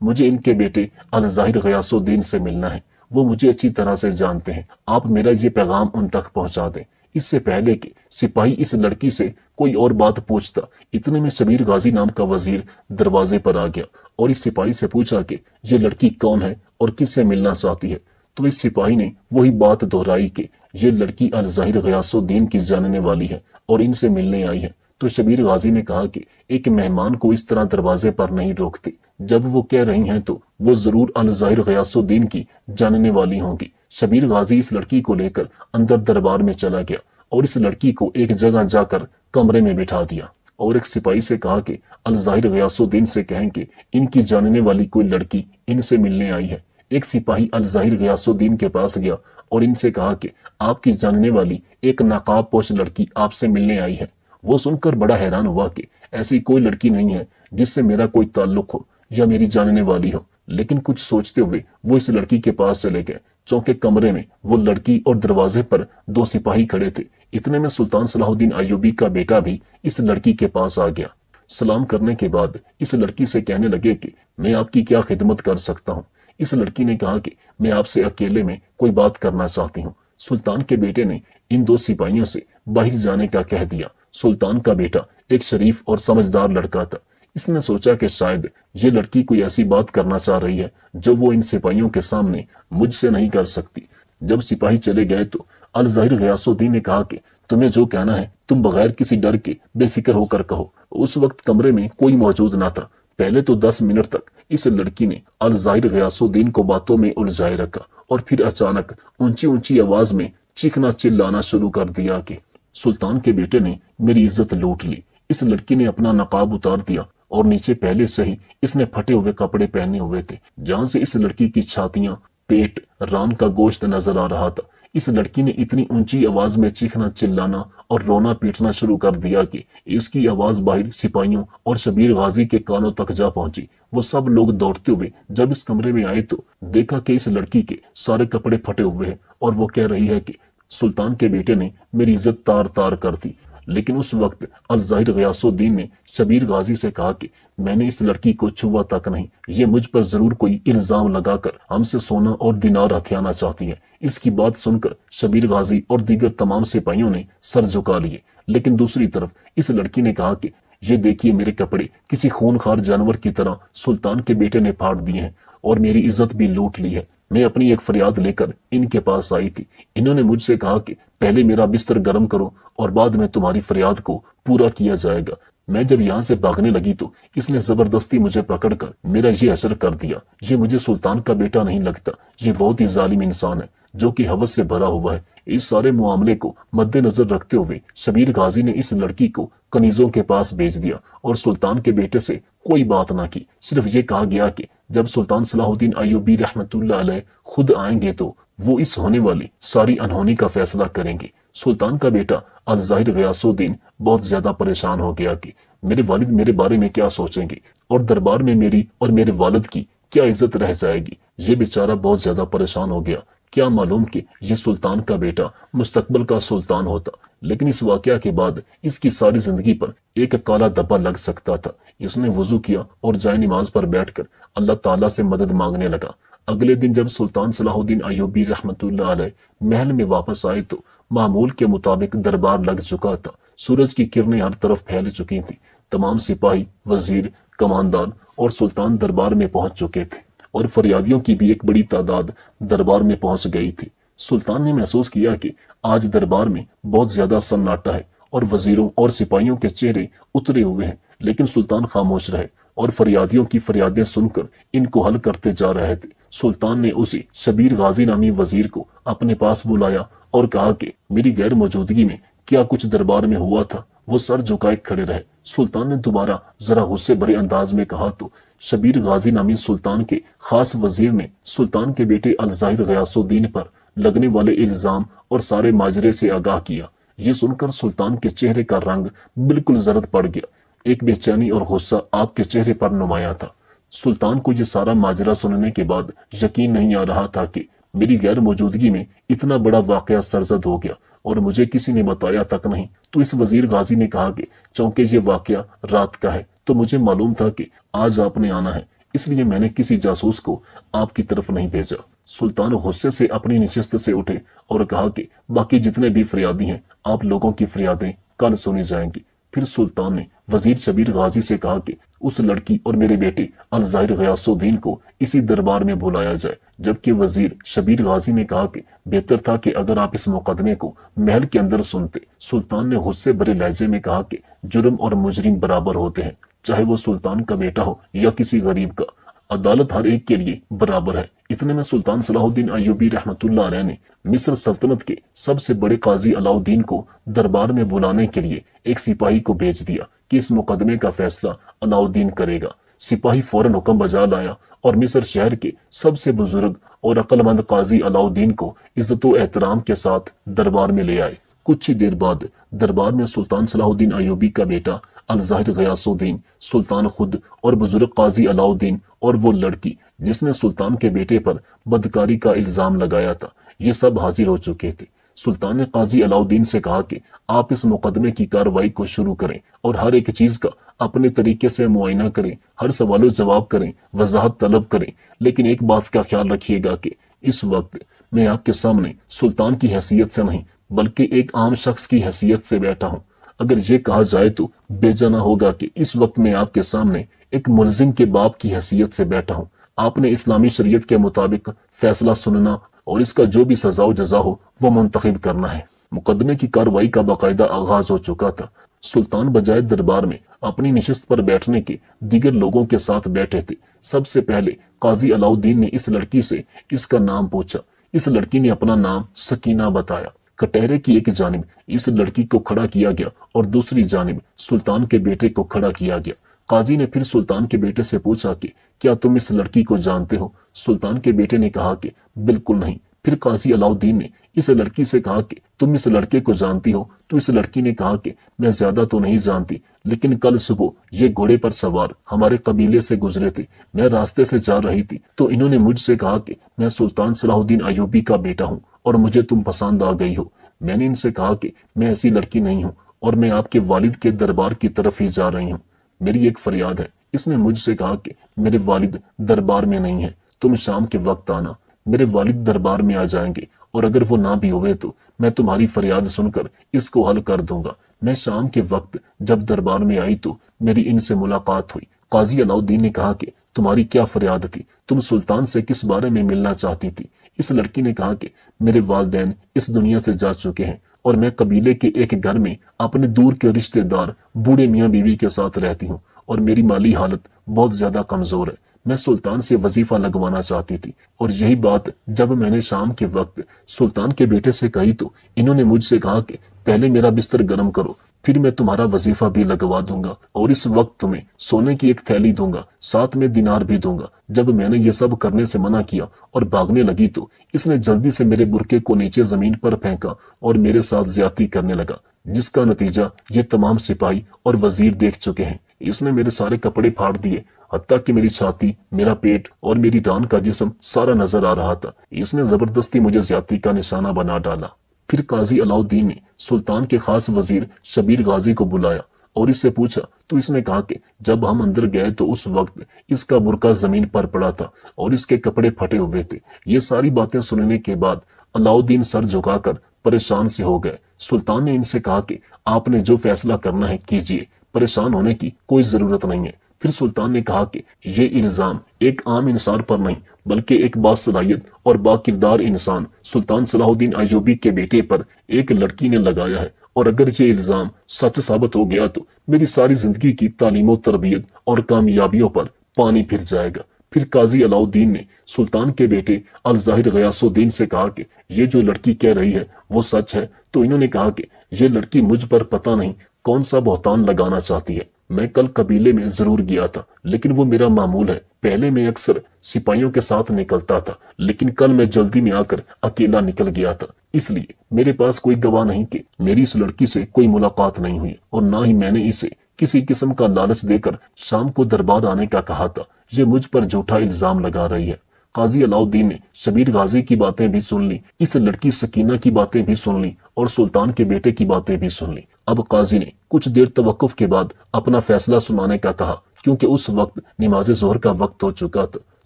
مجھے ان کے بیٹے الظاہر غیاث الدین سے ملنا ہے، وہ مجھے اچھی طرح سے جانتے ہیں، آپ میرا یہ پیغام ان تک پہنچا دیں۔ اس سے پہلے کہ سپاہی اس لڑکی سے کوئی اور بات پوچھتا، اتنے میں شبیر غازی نام کا وزیر دروازے پر آ گیا اور اس سپاہی سے پوچھا کہ یہ لڑکی کون ہے اور کس سے ملنا چاہتی ہے۔ تو اس سپاہی نے وہی بات دہرائی کہ یہ لڑکی الظاہر غیاث الدین کی جاننے والی ہے اور ان سے ملنے آئی ہے۔ تو شبیر غازی نے کہا کہ ایک مہمان کو اس طرح دروازے پر نہیں روکتے، جب وہ کہہ رہی ہیں تو وہ ضرور الظاہر غیاث الدین کی جاننے والی ہوں گی۔ شبیر غازی اس لڑکی کو لے کر اندر دربار میں چلا گیا اور اس لڑکی کو ایک جگہ جا کر کمرے میں بٹھا دیا اور ایک سپاہی سے کہا کہ الظاہر غیاث الدین سے کہیں کہ ان کی جاننے والی کوئی لڑکی ان سے ملنے آئی ہے۔ ایک سپاہی الظاہر غیاث الدین کے پاس گیا اور ان سے کہا کہ آپ کی جاننے والی ایک نقاب پوش لڑکی آپ سے ملنے آئی ہے۔ وہ سن کر بڑا حیران ہوا کہ ایسی کوئی لڑکی نہیں ہے جس سے میرا کوئی تعلق ہو یا میری جاننے والی ہو، لیکن کچھ سوچتے ہوئے وہ اس لڑکی کے پاس چلے گئے۔ چونکہ کمرے میں وہ لڑکی اور دروازے پر دو سپاہی کھڑے تھے۔ اتنے میں سلطان صلاح الدین ایوبی کا بیٹا بھی اس لڑکی کے پاس آ گیا۔ سلام کرنے کے بعد اس لڑکی سے کہنے لگے کہ میں آپ کی کیا خدمت کر سکتا ہوں۔ اس لڑکی نے کہا کہ میں آپ سے اکیلے میں کوئی بات کرنا چاہتی ہوں۔ سلطان کے بیٹے نے ان دو سپاہیوں سے باہر جانے کا کہہ دیا۔ سلطان کا بیٹا ایک شریف اور سمجھدار لڑکا تھا۔ اس نے سوچا کہ شاید یہ لڑکی کوئی ایسی بات کرنا چاہ رہی ہے جو وہ ان سپاہیوں کے سامنے مجھ سے نہیں کر سکتی۔ جب سپاہی چلے گئے تو الظاہر غیاث الدین نے کہا کہ تمہیں جو کہنا ہے تم بغیر کسی ڈر کے بے فکر ہو کر کہو۔ اس وقت کمرے میں کوئی موجود نہ تھا۔ پہلے تو 10 منٹ تک اس لڑکی نے الظاہر غیاث الدین کو باتوں میں الجھائے رکھا اور پھر اچانک اونچی اونچی آواز میں چیخنا چلانا شروع کر دیا کہ سلطان کے بیٹے نے میری عزت لوٹ لی۔ اس لڑکی نے اپنا نقاب اتار دیا اور نیچے پہلے سے ہی اس نے پھٹے ہوئے کپڑے پہنے ہوئے تھے، جہاں سے اس لڑکی کی چھاتیاں، پیٹ، ران کا گوشت نظر آ رہا تھا۔ اس لڑکی نے اتنی اونچی آواز میں چیخنا چلانا اور رونا پیٹنا شروع کر دیا کہ اس کی آواز باہر سپاہیوں اور شبیر غازی کے کانوں تک جا پہنچی۔ وہ سب لوگ دوڑتے ہوئے جب اس کمرے میں آئے تو دیکھا کہ اس لڑکی کے سارے کپڑے پھٹے ہوئے ہیں اور وہ کہہ رہی ہے کہ سلطان کے بیٹے نے میری عزت تار تار کر دی۔ لیکن اس وقت الظاہر غیاث الدین نے شبیر غازی سے کہا کہ میں نے اس لڑکی کو چھوا تک نہیں، یہ مجھ پر ضرور کوئی الزام لگا کر ہم سے سونا اور دینار ہتھیانا چاہتی ہے۔ اس کی بات سن کر شبیر غازی اور دیگر تمام سپاہیوں نے سر جھکا لیے، لیکن دوسری طرف اس لڑکی نے کہا کہ یہ دیکھیے میرے کپڑے کسی خونخوار جانور کی طرح سلطان کے بیٹے نے پھاڑ دیے ہیں اور میری عزت بھی لوٹ لی ہے۔ میں اپنی ایک فریاد لے کر ان کے پاس آئی تھی۔ انہوں نے مجھ سے کہا کہ پہلے میرا بستر گرم کرو اور بعد میں تمہاری فریاد کو پورا کیا جائے گا۔ میں جب یہاں سے بھاگنے لگی تو اس نے زبردستی مجھے پکڑ کر میرا یہ حشر کر دیا۔ یہ مجھے سلطان کا بیٹا نہیں لگتا، یہ بہت ہی ظالم انسان ہے جو کہ ہوس سے بھرا ہوا ہے۔ اس سارے معاملے کو مد نظر رکھتے ہوئے شبیر غازی نے اس لڑکی کو کنیزوں کے پاس بھیج دیا اور سلطان کے بیٹے سے کوئی بات نہ کی۔ صرف یہ کہا گیا کہ جب سلطان صلاح الدین ایوبی رحمۃ اللہ علیہ خود آئیں گے تو وہ اس ہونے والی ساری انہونی کا فیصلہ کریں گے۔ سلطان کا بیٹا الظاہر غیاث الدین بہت زیادہ پریشان ہو گیا کہ میرے والد میرے بارے میں کیا سوچیں گے اور دربار میں میری اور میرے والد کی کیا عزت رہ جائے گی۔ یہ بیچارہ بہت زیادہ پریشان ہو گیا۔ کیا معلوم کہ یہ سلطان کا بیٹا مستقبل کا سلطان ہوتا، لیکن اس واقعہ کے بعد اس کی ساری زندگی پر ایک کالا دھبا لگ سکتا تھا۔ اس نے وضو کیا اور جائے نماز پر بیٹھ کر اللہ تعالیٰ سے مدد مانگنے لگا۔ اگلے دن جب سلطان صلاح الدین ایوبی رحمۃ اللہ علیہ محل میں واپس آئے تو معمول کے مطابق دربار لگ چکا تھا۔ سورج کی کرنیں ہر طرف پھیل چکی تھیں۔ تمام سپاہی، وزیر، کماندان اور سلطان دربار میں پہنچ چکے تھے اور فریادیوں کی بھی ایک بڑی تعداد دربار میں پہنچ گئی تھی۔ سلطان نے محسوس کیا کہ آج دربار میں بہت زیادہ سناٹا ہے اور وزیروں اور سپاہیوں کے چہرے اترے ہوئے ہیں، لیکن سلطان خاموش رہے اور فریادیوں کی فریادیں سن کر ان کو حل کرتے جا رہے تھے۔ سلطان نے اسی شبیر غازی نامی وزیر کو اپنے پاس بلایا اور کہا کہ میری غیر موجودگی میں کیا کچھ دربار میں ہوا تھا۔ وہ سر جھکائے کھڑے رہے۔ سلطان نے دوبارہ ذرا غصے بھرے انداز میں کہا تو شبیر غازی نامی سلطان کے خاص وزیر نے سلطان کے بیٹے الظاہر غیاث الدین پر لگنے والے الزام اور سارے ماجرے سے آگاہ کیا۔ یہ سن کر سلطان کے چہرے کا رنگ بالکل زرد پڑ گیا۔ ایک بے چینی اور غصہ آپ کے چہرے پر نمایاں تھا۔ سلطان کو یہ سارا ماجرا سننے کے بعد یقین نہیں آ رہا تھا کہ میری غیر موجودگی میں اتنا بڑا واقعہ سرزد ہو گیا اور مجھے کسی نے بتایا تک نہیں۔ تو اس وزیر غازی نے کہا کہ چونکہ یہ واقعہ رات کا ہے تو مجھے معلوم تھا کہ آج آپ نے آنا ہے، اس لیے میں نے کسی جاسوس کو آپ کی طرف نہیں بھیجا۔ سلطان غصے سے اپنی نشست سے اٹھے اور کہا کہ باقی جتنے بھی فریادی ہیں آپ لوگوں کی فریادیں کل سنی جائیں گی۔ پھر سلطان نے وزیر شبیر غازی سے کہا کہ اس لڑکی اور میرے بیٹے الظاہر غیاث الدین کو اسی دربار میں بلایا جائے، جبکہ وزیر شبیر غازی نے کہا کہ بہتر تھا کہ اگر آپ اس مقدمے کو محل کے اندر سنتے۔ سلطان نے غصے بھرے لہجے میں کہا کہ جرم اور مجرم برابر ہوتے ہیں، چاہے وہ سلطان کا بیٹا ہو یا کسی غریب کا، عدالت ہر ایک کے لیے برابر ہے۔ اتنے میں سلطان صلاح الدین ایوبی رحمۃ اللہ علیہ نے مصر سلطنت کے سب سے بڑے قاضی علاء الدین کو دربار میں بلانے کے لیے ایک سپاہی کو بھیج دیا کہ اس مقدمے کا فیصلہ علاء الدین کرے گا۔ سپاہی فوراً حکم بجا لایا اور مصر شہر کے سب سے بزرگ اور عقل مند قاضی علاء الدین کو عزت و احترام کے ساتھ دربار میں لے آئے۔ کچھ ہی دیر بعد دربار میں سلطان صلاح الدین ایوبی کا بیٹا الظاہر غیاث الدین، سلطان خود اور بزرگ قاضی علاء الدین اور وہ لڑکی جس نے سلطان کے بیٹے پر بدکاری کا الزام لگایا تھا، یہ سب حاضر ہو چکے تھے۔ سلطان نے قاضی علاء الدین سے کہا کہ آپ اس مقدمے کی کارروائی کو شروع کریں اور ہر ایک چیز کا اپنے طریقے سے معائنہ کریں، ہر سوال و جواب کریں، وضاحت طلب کریں، لیکن ایک بات کا خیال رکھیے گا کہ اس وقت میں آپ کے سامنے سلطان کی حیثیت سے نہیں بلکہ ایک عام شخص کی حیثیت سے بیٹھا ہوں۔ اگر یہ کہا جائے تو بیجا نہ ہوگا کہ اس وقت میں آپ کے سامنے ایک ملزم کے باپ کی حیثیت سے بیٹھا ہوں۔ آپ نے اسلامی شریعت کے مطابق فیصلہ سننا اور اس کا جو بھی سزا و جزا ہو وہ منتخب کرنا ہے۔ مقدمے کی کارروائی کا باقاعدہ آغاز ہو چکا تھا۔ سلطان بجائے دربار میں اپنی نشست پر بیٹھنے کے دیگر لوگوں کے ساتھ بیٹھے تھے۔ سب سے پہلے قاضی علاء الدین نے اس لڑکی سے اس کا نام پوچھا۔ اس لڑکی نے اپنا نام سکینہ بتایا۔ کٹہرے کی ایک جانب اس لڑکی کو کھڑا کیا گیا اور دوسری جانب سلطان کے بیٹے کو کھڑا کیا گیا۔ قاضی نے پھر سلطان کے بیٹے سے پوچھا کہ کیا تم اس لڑکی کو جانتے ہو؟ سلطان کے بیٹے نے کہا کہ بالکل نہیں۔ پھر قاضی علاء الدین نے اس لڑکی سے کہا کہ تم اس لڑکے کو جانتی ہو؟ تو اس لڑکی نے کہا کہ میں زیادہ تو نہیں جانتی، لیکن کل صبح یہ گھوڑے پر سوار ہمارے قبیلے سے گزرے تھے، میں راستے سے جا رہی تھی تو انہوں نے مجھ سے کہا کہ میں سلطان صلاح الدین ایوبی کا بیٹا ہوں اور مجھے تم پسند آ گئی ہو۔ میں نے ان سے کہا کہ میں ایسی لڑکی نہیں ہوں اور میں آپ کے والد کے دربار کی طرف ہی جا رہی ہوں، میری ایک فریاد ہے۔ اس نے مجھ سے کہا کہ میرے والد دربار میں نہیں ہیں، تم شام کے وقت آنا، میرے والد دربار میں آ جائیں گے اور اگر وہ نہ بھی ہوئے تو میں تمہاری فریاد سن کر اس کو حل کر دوں گا۔ میں شام کے وقت جب دربار میں آئی تو میری ان سے ملاقات ہوئی۔ قاضی علاء الدین نے کہا کہ تمہاری کیا فریاد تھی؟ تم سلطان سے کس بارے میں ملنا چاہتی تھی؟ اس لڑکی نے کہا کہ میرے والدین اس دنیا سے جا چکے ہیں اور میں قبیلے کے ایک گھر میں اپنے دور کے رشتہ دار بوڑھے میاں بیوی کے ساتھ رہتی ہوں اور میری مالی حالت بہت زیادہ کمزور ہے۔ میں سلطان سے وظیفہ لگوانا چاہتی تھی اور یہی بات جب میں نے شام کے وقت سلطان کے بیٹے سے کہی تو انہوں نے مجھ سے کہا کہ پہلے میرا بستر گرم کرو، پھر میں تمہارا وظیفہ بھی لگوا دوں گا اور اس وقت تمہیں سونے کی ایک تھیلی دوں گا، ساتھ میں دینار بھی دوں گا۔ جب میں نے یہ سب کرنے سے منع کیا اور بھاگنے لگی تو اس نے جلدی سے میرے برقعے کو نیچے زمین پر پھینکا اور میرے ساتھ زیادتی کرنے لگا، جس کا نتیجہ یہ تمام سپاہی اور وزیر دیکھ چکے ہیں۔ اس نے میرے سارے کپڑے پھاڑ دیے، حتیٰ کہ میری چھاتی، میرا پیٹ اور میری ڈان کا جسم سارا نظر آ رہا تھا۔ اس نے زبردستی مجھے زیادتی کا نشانہ بنا ڈالا۔ پھر قاضی علاء الدین نے سلطان کے خاص وزیر شبیر غازی کو بلایا اور اس سے پوچھا تو اس نے کہا کہ جب ہم اندر گئے تو اس وقت اس کا برقع زمین پر پڑا تھا اور اس کے کپڑے پھٹے ہوئے تھے۔ یہ ساری باتیں سننے کے بعد علاء الدین سر جھکا کر پریشان سے ہو گئے۔ سلطان نے ان سے کہا کہ آپ نے جو فیصلہ کرنا ہے کیجیے، پریشان ہونے کی کوئی ضرورت نہیں ہے۔ پھر سلطان نے کہا کہ یہ الزام ایک عام انسان پر نہیں بلکہ ایک باصلاحیت اور باکردار انسان سلطان صلاح الدین ایوبی کے بیٹے پر ایک لڑکی نے لگایا ہے، اور اگر یہ الزام سچ ثابت ہو گیا تو میری ساری زندگی کی تعلیم و تربیت اور کامیابیوں پر پانی پھر جائے گا۔ پھر قاضی علاء الدین نے سلطان کے بیٹے الظاہر غیاث الدین سے کہا کہ یہ جو لڑکی کہہ رہی ہے وہ سچ ہے؟ تو انہوں نے کہا کہ یہ لڑکی مجھ پر پتہ نہیں کون سا بہتان لگانا چاہتی ہے۔ میں کل قبیلے میں ضرور گیا تھا، لیکن وہ میرا معمول ہے۔ پہلے میں اکثر سپاہیوں کے ساتھ نکلتا تھا، لیکن کل میں جلدی میں آ کر اکیلا نکل گیا تھا، اس لیے میرے پاس کوئی گواہ نہیں کہ میری اس لڑکی سے کوئی ملاقات نہیں ہوئی، اور نہ ہی میں نے اسے کسی قسم کا لالچ دے کر شام کو دربار آنے کا کہا تھا۔ یہ مجھ پر جھوٹا الزام لگا رہی ہے۔ قاضی علاء الدین نے شبیر غازی کی باتیں بھی سن لی، اس لڑکی سکینہ کی باتیں بھی سن لی اور سلطان کے بیٹے کی باتیں بھی سن لی۔ اب قاضی نے کچھ دیر توقف کے بعد اپنا فیصلہ سنانے کا کہا، کیونکہ اس وقت نماز ظہر کا وقت ہو چکا تھا۔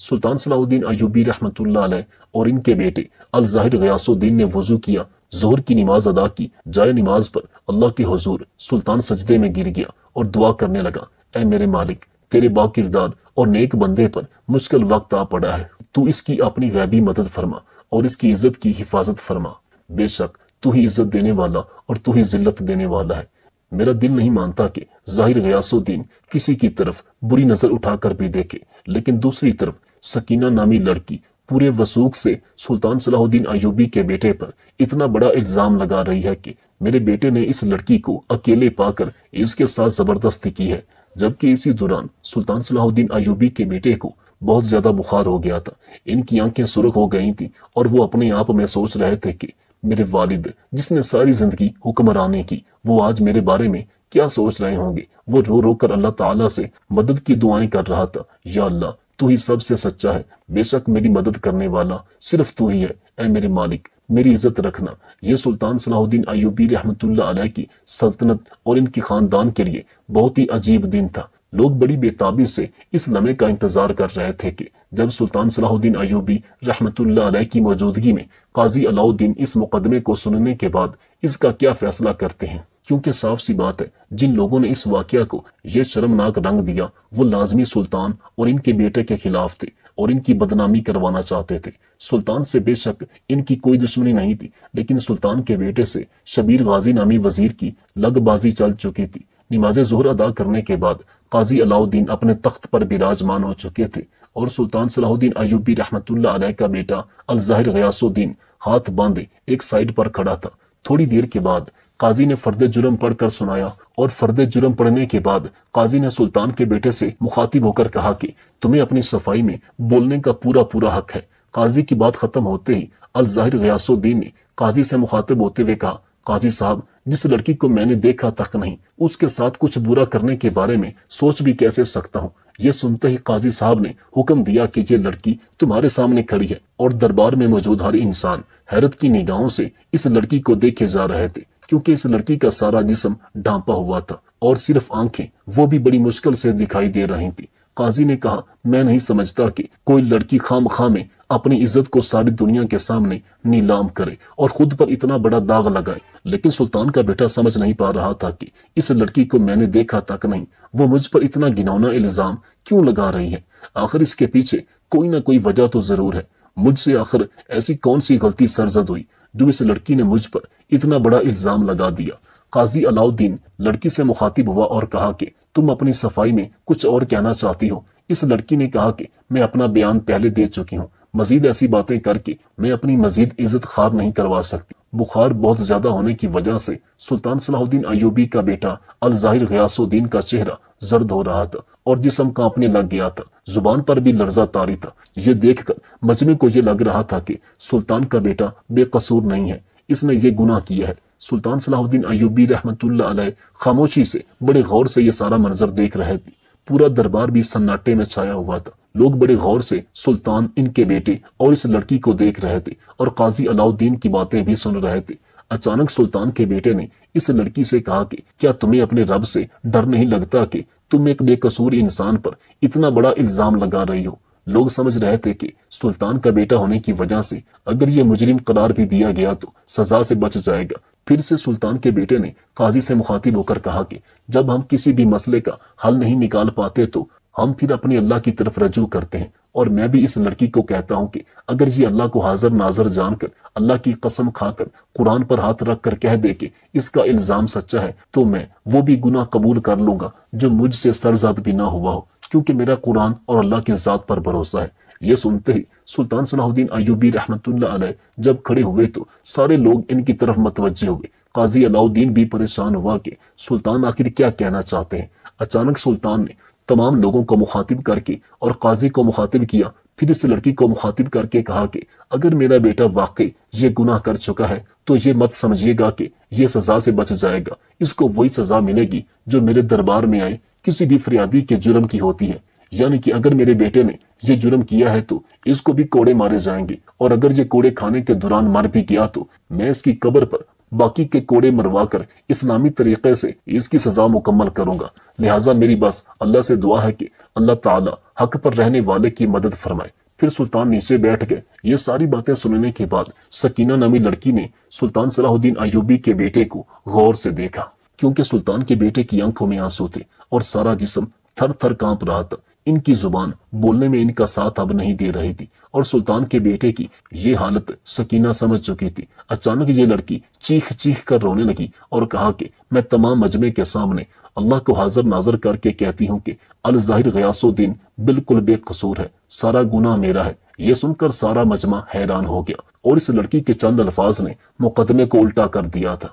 سلطان صلاح الدین ایوبی رحمۃ اللہ علیہ اور ان کے بیٹے الظاہر غیاث الدین نے وضو کیا، ظہر کی نماز ادا کی۔ جائے نماز پر اللہ کے حضور سلطان سجدے میں گر گیا اور دعا کرنے لگا، اے میرے مالک، تیرے با کردار اور نیک بندے پر مشکل وقت آ پڑا ہے، تو اس کی اپنی غیبی مدد فرما اور اس کی عزت کی حفاظت فرما۔ بے شک تو ہی عزت دینے والا اور تو ہی ذلت دینے والا ہے۔ میرا دل نہیں مانتا کہ ظاہر غیاث الدین کسی کی طرف بری نظر اٹھا کر بھی دیکھے، لیکن دوسری طرف سکینہ نامی لڑکی پورے وثوق سے سلطان صلاح الدین ایوبی کے بیٹے پر اتنا بڑا الزام لگا رہی ہے کہ میرے بیٹے نے اس لڑکی کو اکیلے پا کر اس کے ساتھ زبردستی کی ہے، جبکہ اسی دوران سلطان صلاح الدین ایوبی کے بیٹے کو بہت زیادہ بخار ہو گیا تھا۔ ان کی آنکھیں سرخ ہو گئی تھیں اور وہ اپنے آپ میں سوچ رہے تھے کہ میرے والد جس نے ساری زندگی حکمرانی کی، وہ آج میرے بارے میں کیا سوچ رہے ہوں گے۔ وہ رو رو کر اللہ تعالیٰ سے مدد کی دعائیں کر رہا تھا، یا اللہ تو ہی سب سے سچا ہے، بے شک میری مدد کرنے والا صرف تو ہی ہے، اے میرے مالک میری عزت رکھنا۔ یہ سلطان صلاح الدین ایوبی رحمۃ اللہ علیہ کی سلطنت اور ان کے خاندان کے لیے بہت ہی عجیب دن تھا۔ لوگ بڑی بےتابی سے اس لمحے کا انتظار کر رہے تھے کہ جب سلطان صلاح الدین ایوبی رحمۃ اللہ علیہ کی موجودگی میں قاضی علاء الدین اس مقدمے کو سننے کے بعد اس کا کیا فیصلہ کرتے ہیں، کیونکہ صاف سی بات ہے جن لوگوں نے اس واقعہ کو یہ شرمناک رنگ دیا وہ لازمی سلطان اور ان کے بیٹے کے خلاف تھے اور ان کی بدنامی کروانا چاہتے تھے۔ سلطان سے بے شک ان کی کوئی دشمنی نہیں تھی، لیکن سلطان کے بیٹے سے شبیر غازی نامی وزیر کی لگ بازی چل چکی تھی۔ نماز ظہر ادا کرنے کے بعد قاضی علاء الدین اپنے تخت پر براجمان ہو چکے تھے اور سلطان صلاح الدین ایوبی رحمۃ اللہ علیہ کا بیٹا الظاہر غیاث الدین ہاتھ باندھے ایک سائیڈ پر کھڑا تھا۔ تھوڑی دیر کے بعد قاضی نے فرد جرم پڑھ کر سنایا اور فرد جرم پڑھنے کے بعد قاضی نے سلطان کے بیٹے سے مخاطب ہو کر کہا کہ تمہیں اپنی صفائی میں بولنے کا پورا حق ہے۔ قاضی کی بات ختم ہوتے ہی الظاہر غیاث الدین نے قاضی سے مخاطب ہوتے ہوئے کہا، قاضی صاحب جس لڑکی کو میں نے دیکھا تک نہیں اس کے ساتھ کچھ برا کرنے کے بارے میں سوچ بھی کیسے سکتا ہوں۔ یہ سنتے ہی قاضی صاحب نے حکم دیا کہ یہ لڑکی تمہارے سامنے کھڑی ہے، اور دربار میں موجود ہر انسان حیرت کی نگاہوں سے اس لڑکی کو دیکھے جا رہے تھے، کیونکہ اس لڑکی کا سارا جسم ڈھانپا ہوا تھا اور صرف آنکھیں وہ بھی بڑی مشکل سے دکھائی دے رہی تھی۔ قاضی نے کہا، میں نہیں سمجھتا کہ کوئی لڑکی خام خواہ میں اپنی عزت کو ساری دنیا کے سامنے نیلام کرے اور خود پر اتنا بڑا داغ لگائے، لیکن سلطان کا بیٹا سمجھ نہیں پا رہا تھا کہ اس لڑکی کو میں نے دیکھا تک نہیں، وہ مجھ پر اتنا گھناؤنا الزام کیوں لگا رہی ہے؟ آخر اس کے پیچھے کوئی نہ کوئی وجہ تو ضرور ہے۔ مجھ سے آخر ایسی کون سی غلطی سرزد ہوئی جو اس لڑکی نے مجھ پر اتنا بڑا الزام لگا دیا؟ قاضی علاء الدین لڑکی سے مخاطب ہوا اور کہا کہ تم اپنی صفائی میں کچھ اور کہنا چاہتی ہو؟ اس لڑکی نے کہا کہ میں اپنا بیان پہلے دے چکی ہوں، مزید ایسی باتیں کر کے میں اپنی مزید عزت خار نہیں کروا سکتی۔ بخار بہت زیادہ ہونے کی وجہ سے سلطان صلاح الدین ایوبی کا بیٹا الظاہر غیاث الدین کا چہرہ زرد ہو رہا تھا اور جسم کانپنے لگ گیا تھا، زبان پر بھی لرزہ طاری تھا۔ یہ دیکھ کر مجمع کو یہ لگ رہا تھا کہ سلطان کا بیٹا بے قصور نہیں ہے، اس نے یہ گناہ کیا ہے۔ سلطان صلاح الدین ایوبی رحمۃ اللہ علیہ خاموشی سے بڑے غور سے یہ سارا منظر دیکھ رہے تھے۔ پورا دربار بھی سناٹے میں چھایا ہوا تھا، لوگ بڑے غور سے سلطان، ان کے بیٹے اور اس لڑکی کو دیکھ رہے تھے اور قاضی علاء الدین کی باتیں بھی سن رہے تھے۔ اچانک سلطان کے بیٹے نے اس لڑکی سے کہا کہ کیا تمہیں اپنے رب سے ڈر نہیں لگتا کہ تم ایک بے قصور انسان پر اتنا بڑا الزام لگا رہی ہو؟ لوگ سمجھ رہے تھے کہ سلطان کا بیٹا ہونے کی وجہ سے اگر یہ مجرم قرار بھی دیا گیا تو سزا سے بچ جائے گا۔ پھر سے سلطان کے بیٹے نے قاضی سے مخاطب ہو کر کہا کہ جب ہم کسی بھی مسئلے کا حل نہیں نکال پاتے تو ہم پھر اپنے اللہ کی طرف رجوع کرتے ہیں، اور میں بھی اس لڑکی کو کہتا ہوں کہ اگر یہ اللہ کو حاضر ناظر جان کر اللہ کی قسم کھا کر قرآن پر ہاتھ رکھ کر کہہ دے کہ اس کا الزام سچا ہے تو میں وہ بھی گناہ قبول کر لوں گا جو مجھ سے سرزد بھی نہ ہوا ہو، کیونکہ میرا قرآن اور اللہ کی ذات پر بھروسہ ہے۔ یہ سنتے ہی سلطان صلاح الدین ایوبی رحمۃ اللہ علیہ جب کھڑے ہوئے تو سارے لوگ ان کی طرف متوجہ ہوئے۔ قاضی علاء الدین بھی پریشان ہوا کہ سلطان آخر کیا کہنا چاہتے ہیں۔ اچانک سلطان نے تمام لوگوں کو مخاطب کر کے اور قاضی کو مخاطب کیا، پھر اس لڑکی کو مخاطب کر کے کہا کہ اگر میرا بیٹا واقعی یہ گناہ کر چکا ہے تو یہ مت سمجھیے گا کہ یہ سزا سے بچ جائے گا، اس کو وہی سزا ملے گی جو میرے دربار میں آئے کسی بھی فریادی کے جرم کی ہوتی ہے، یعنی کہ اگر میرے بیٹے نے یہ جرم کیا ہے تو اس کو بھی کوڑے مارے جائیں گے، اور اگر یہ کوڑے کھانے کے دوران مر بھی گیا تو میں اس کی قبر پر باقی کے کوڑے مروا کر اسلامی طریقے سے اس کی سزا مکمل کروں گا، لہٰذا میری بس اللہ سے دعا ہے کہ اللہ تعالی حق پر رہنے والے کی مدد فرمائے۔ پھر سلطان نیچے بیٹھ گئے۔ یہ ساری باتیں سننے کے بعد سکینہ نامی لڑکی نے سلطان صلاح الدین ایوبی کے بیٹے کو غور سے دیکھا، کیونکہ سلطان کے بیٹے کی آنکھوں میں آنسو تھے اور سارا جسم تھر تھر کانپ رہا تھا۔ ان کی زبان بولنے میں ان کا ساتھ اب نہیں دے رہی تھی اور سلطان کے بیٹے کی یہ حالت سکینہ سمجھ چکی تھی۔ اچانک یہ لڑکی چیخ چیخ کر رونے لگی اور کہا کہ میں تمام مجمع کے سامنے اللہ کو حاضر ناظر کر کے کہتی ہوں کہ الظاہر غیاث الدین بالکل بے قصور ہے، سارا گناہ میرا ہے۔ یہ سن کر سارا مجمع حیران ہو گیا اور اس لڑکی کے چند الفاظ نے مقدمے کو الٹا کر دیا تھا۔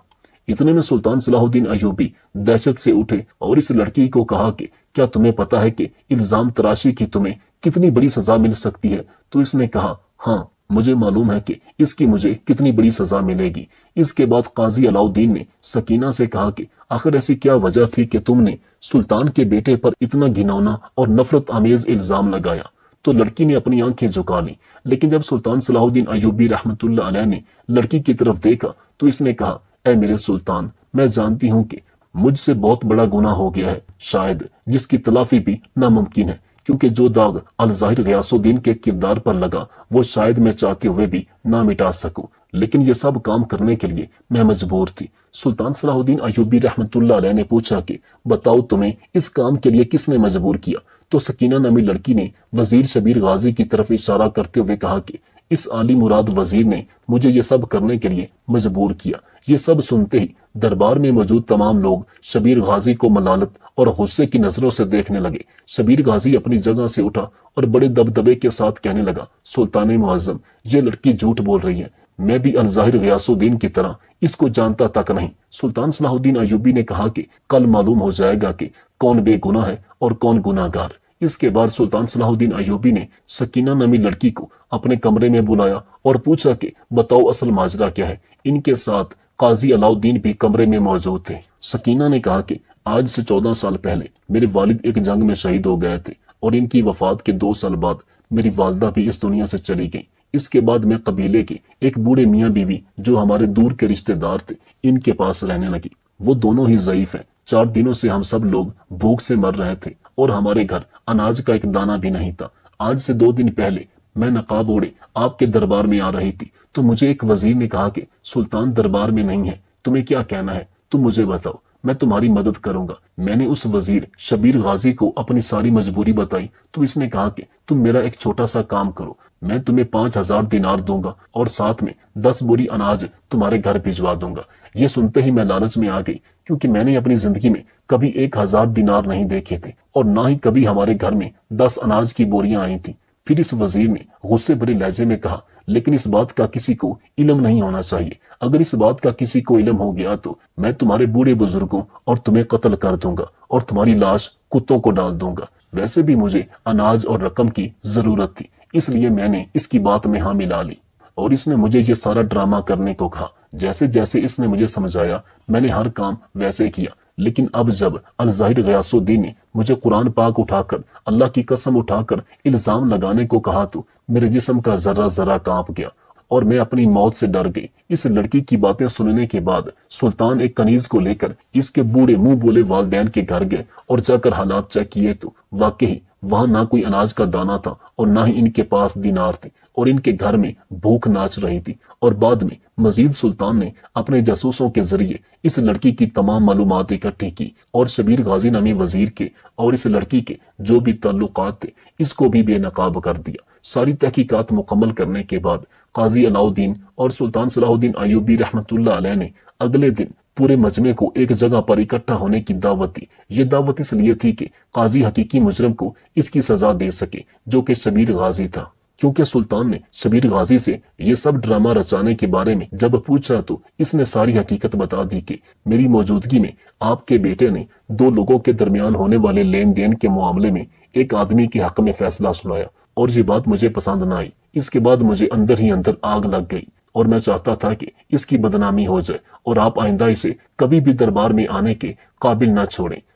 اتنے میں سلطان صلاح الدین ایوبی دہشت سے اٹھے اور اس لڑکی کو کہا کہ کیا تمہیں پتا ہے کہ الزام تراشی کی تمہیں کتنی بڑی سزا مل سکتی ہے؟ تو اس نے کہا ہاں مجھے معلوم ہے کہ اس کی مجھے کتنی بڑی سزا ملے گی۔ اس کے بعد قاضی علاؤالدین نے سکینہ سے کہا کہ آخر ایسی کیا وجہ تھی کہ تم نے سلطان کے بیٹے پر اتنا گھناؤنا اور نفرت آمیز الزام لگایا؟ تو لڑکی نے اپنی آنکھیں جھکا لیں، لیکن جب سلطان صلاح الدین ایوبی رحمۃ اللہ علیہ نے لڑکی کی طرف دیکھا تو اس نے کہا اے میرے سلطان، میں جانتی ہوں کہ مجھ سے بہت بڑا گناہ ہو گیا ہے، شاید جس کی تلافی بھی ناممکن ہے، کیونکہ جو داغ الظاہر غیاث الدین کے کردار پر لگا وہ شاید میں چاہتے ہوئے بھی نہ مٹا سکوں، لیکن یہ سب کام کرنے کے لیے میں مجبور تھی۔ سلطان صلاح الدین ایوبی رحمۃ اللہ علیہ نے پوچھا کہ بتاؤ تمہیں اس کام کے لیے کس نے مجبور کیا؟ تو سکینہ نامی لڑکی نے وزیر شبیر غازی کی طرف اشارہ کرتے ہوئے کہا کہ اس عالی مراد وزیر نے مجھے یہ سب کرنے کے لیے مجبور کیا۔ یہ سب سنتے ہی دربار میں موجود تمام لوگ شبیر غازی کو ملالت اور غصے کی نظروں سے دیکھنے لگے۔ شبیر غازی اپنی جگہ سے اٹھا اور بڑے دبدبے کے ساتھ کہنے لگا سلطان معظم، یہ لڑکی جھوٹ بول رہی ہے، میں بھی الظاہر غیاث الدین کی طرح اس کو جانتا تک نہیں۔ سلطان صلاح الدین ایوبی نے کہا کہ کل معلوم ہو جائے گا کہ کون بے گناہ ہے اور کون گناہ گار۔ اس کے بعد سلطان صلاح الدین ایوبی نے سکینہ نامی لڑکی کو اپنے کمرے میں بلایا اور پوچھا کہ بتاؤ اصل ماجرا کیا ہے۔ ان کے ساتھ قاضی علاؤالدین بھی کمرے میں موجود تھے۔ سکینہ نے کہا کہ آج سے 14 سال پہلے میرے والد ایک جنگ میں شہید ہو گئے تھے اور ان کی وفات کے 2 سال بعد میری والدہ بھی اس دنیا سے چلی گئی۔ اس کے بعد میں قبیلے کے ایک بوڑھے میاں بیوی جو ہمارے دور کے رشتہ دار تھے ان کے پاس رہنے لگی۔ وہ دونوں ہی ضعیف ہیں۔ 4 دنوں سے ہم سب لوگ بھوک سے مر رہے تھے اور ہمارے گھر اناج کا ایک دانہ بھی نہیں تھا۔ آج سے 2 دن پہلے میں نقاب اوڑے آپ کے دربار میں آ رہی تھی تو مجھے ایک وزیر نے کہا کہ سلطان دربار میں نہیں ہے، تمہیں کیا کہنا ہے، تم مجھے بتاؤ، میں تمہاری مدد کروں گا۔ میں نے اس وزیر شبیر غازی کو اپنی ساری مجبوری بتائی تو اس نے کہا کہ تم میرا ایک چھوٹا سا کام کرو، میں تمہیں 5000 دینار دوں گا اور ساتھ میں 10 بوری اناج تمہارے گھر بھجوا دوں گا۔ یہ سنتے ہی میں لالچ میں آ گئی، کیونکہ میں نے اپنی زندگی میں کبھی 1000 دینار نہیں دیکھے تھے اور نہ ہی کبھی ہمارے گھر میں 10 اناج کی بوریاں آئی تھیں۔ پھر اس وزیر نے غصے بھرے لہجے میں کہا لیکن اس بات کا کسی کو علم نہیں ہونا چاہیے، اگر اس بات کا کسی کو علم ہو گیا تو میں تمہارے بوڑھے بزرگوں اور تمہیں قتل کر دوں گا اور تمہاری لاش کتوں کو ڈال دوں گا۔ ویسے بھی مجھے اناج اور رقم کی ضرورت تھی، اس لیے میں نے اس کی بات میں ہاں ملا لی اور اس نے مجھے یہ سارا ڈرامہ کرنے کو کہا۔ جیسے جیسے اس نے مجھے سمجھایا میں نے ہر کام ویسے کیا، لیکن اب جب الظاہر غیاث الدین نے مجھے قرآن پاک اٹھا کر اللہ کی قسم اٹھا کر الزام لگانے کو کہا تو میرے جسم کا ذرہ ذرہ کانپ گیا اور میں اپنی موت سے ڈر گئی۔ اس لڑکی کی باتیں سننے کے بعد سلطان ایک کنیز کو لے کر اس کے بوڑھے منہ بولے والدین کے گھر گئے اور جا کر حالات چیک کیے تو واقعی وہاں نہ کوئی اناج کا دانہ تھا اور نہ ہی ان کے پاس دینار تھے اور ان کے گھر میں بھوک ناچ رہی تھی۔ اور بعد میں مزید سلطان نے اپنے جاسوسوں کے ذریعے اس لڑکی کی تمام معلومات اکٹھی کی اور شبیر غازی نامی وزیر کے اور اس لڑکی کے جو بھی تعلقات تھے اس کو بھی بے نقاب کر دیا۔ ساری تحقیقات مکمل کرنے کے بعد قاضی علاؤالدین اور سلطان صلاح الدین ایوبی رحمۃ اللہ علیہ نے اگلے دن پورے مجمع کو ایک جگہ پر اکٹھا ہونے کی دعوت دی۔ یہ دعوت اس لیے تھی کہ قاضی حقیقی مجرم کو اس کی سزا دے سکے جو کہ شبیر غازی تھا، کیونکہ سلطان نے شبیر غازی سے یہ سب ڈرامہ رچانے کے بارے میں جب پوچھا تو اس نے ساری حقیقت بتا دی کہ میری موجودگی میں آپ کے بیٹے نے 2 لوگوں کے درمیان ہونے والے لین دین کے معاملے میں ایک آدمی کے حق میں فیصلہ سنایا اور یہ بات مجھے پسند نہ آئی۔ اس کے بعد مجھے اندر ہی اندر آگ لگ گئی اور میں چاہتا تھا کہ اس کی بدنامی ہو جائے اور آپ آئندہ اسے کبھی بھی دربار میں آنے کے قابل نہ چھوڑیں۔